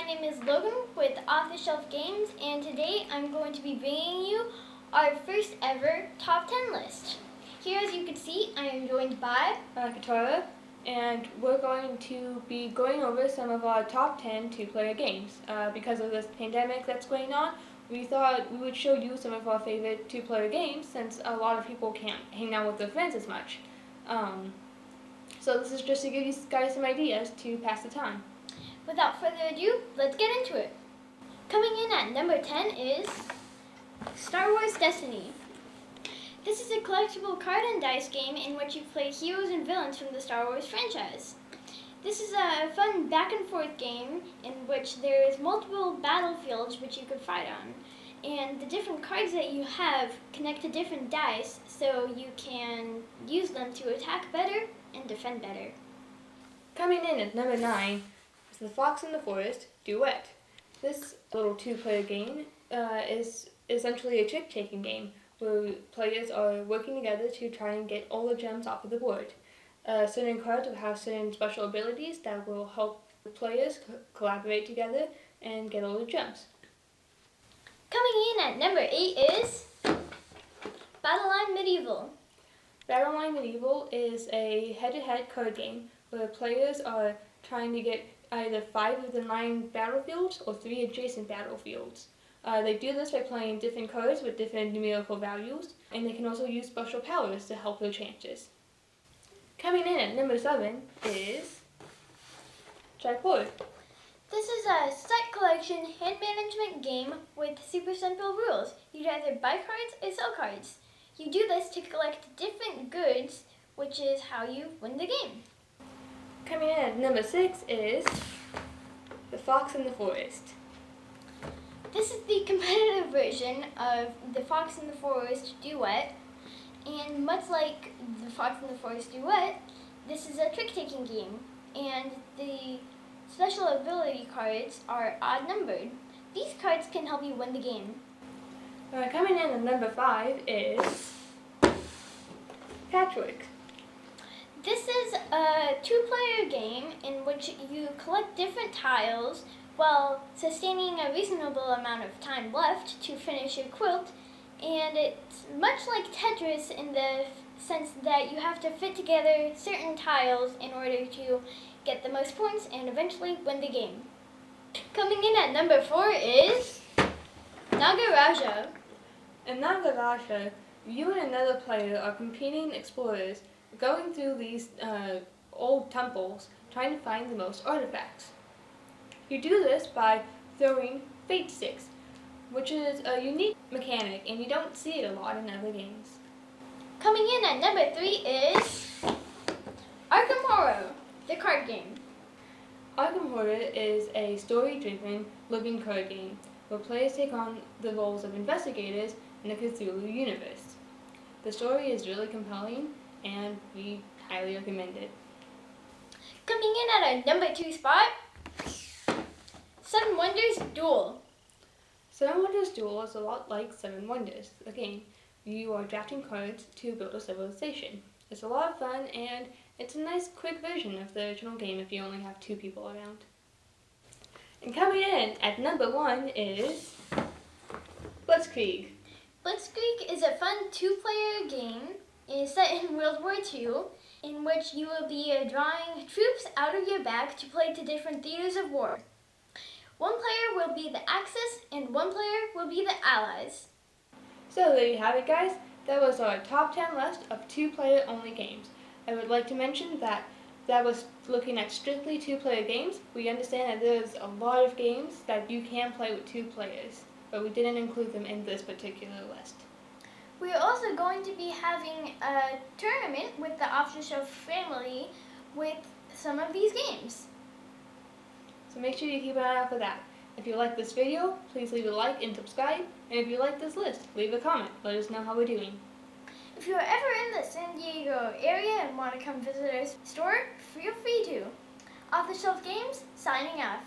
my name is Logan with Off the Shelf Games, and today I'm going to be bringing you our first ever top 10 list. Here, as you can see, I am joined by Katara, and we're going to be going over some of our top 10 two-player games. Because of this pandemic that's going on, we thought we would show you some of our favorite two-player games since a lot of people can't hang out with their friends as much. So this is just to give you guys some ideas to pass the time. Without further ado, let's get into it. Coming in at number 10 is Star Wars Destiny. This is a collectible card and dice game in which you play heroes and villains from the Star Wars franchise. This is a fun back and forth game in which there is multiple battlefields which you can fight on. And the different cards that you have connect to different dice, so you can use them to attack better and defend better. Coming in at number 9 is The Fox in the Forest Duet. This little two-player game is essentially a trick-taking game where players are working together to try and get all the gems off of the board. Certain cards will have certain special abilities that will help the players collaborate together and get all the gems. Coming in at number 8 is Battleline Medieval. Battleline Medieval is a head-to-head card game where players are trying to get either 5 of the 9 battlefields or 3 adjacent battlefields. They do this by playing different cards with different numerical values, and they can also use special powers to help their chances. Coming in at number 7 is Chessboard. This is a set collection hand management game with super simple rules. You'd either buy cards or sell cards. You do this to collect different goods, which is how you win the game. Coming in at number 6 is The Fox in the Forest. This is the competitive version of The Fox in the Forest Duet, and much like The Fox in the Forest Duet, this is a trick-taking game, and the special ability cards are odd-numbered. These cards can help you win the game. Coming in at number 5 is Patchwork. This is a two-player game in which you collect different tiles while sustaining a reasonable amount of time left to finish your quilt, and it's much like Tetris in the sense that you have to fit together certain tiles in order to get the most points and eventually win the game. Coming in at number 4 is Nagaraja. In Nagaraja, you and another player are competing explorers going through these old temples trying to find the most artifacts. You do this by throwing fate sticks, which is a unique mechanic and you don't see it a lot in other games. Coming in at number 3 is Arkham Horror, the card game. Arkham Horror is a story-driven living card game where players take on the roles of investigators in the Cthulhu universe. The story is really compelling and we highly recommend it. Coming in at our number 2 spot, Seven Wonders Duel. Seven Wonders Duel is a lot like Seven Wonders, the game. You are drafting cards to build a civilization. It's a lot of fun and it's a nice quick version of the original game if you only have 2 people around. And coming in at number 1 is Blitzkrieg. Blitzkrieg is a fun two-player game. It is set in World War II, in which you will be drawing troops out of your bag to play to different theaters of war. One player will be the Axis, and one player will be the Allies. So there you have it, guys. That was our top 10 list of two-player only games. I would like to mention that was looking at strictly two-player games. We understand that there's a lot of games that you can play with 2 players, but we didn't include them in this particular list. We are also going to be having a tournament with the Off the Shelf family with some of these games. So make sure you keep an eye out for that. If you like this video, please leave a like and subscribe. And if you like this list, leave a comment. Let us know how we're doing. If you're ever in the San Diego area and want to come visit our store, feel free to. Off the Shelf Games, signing off.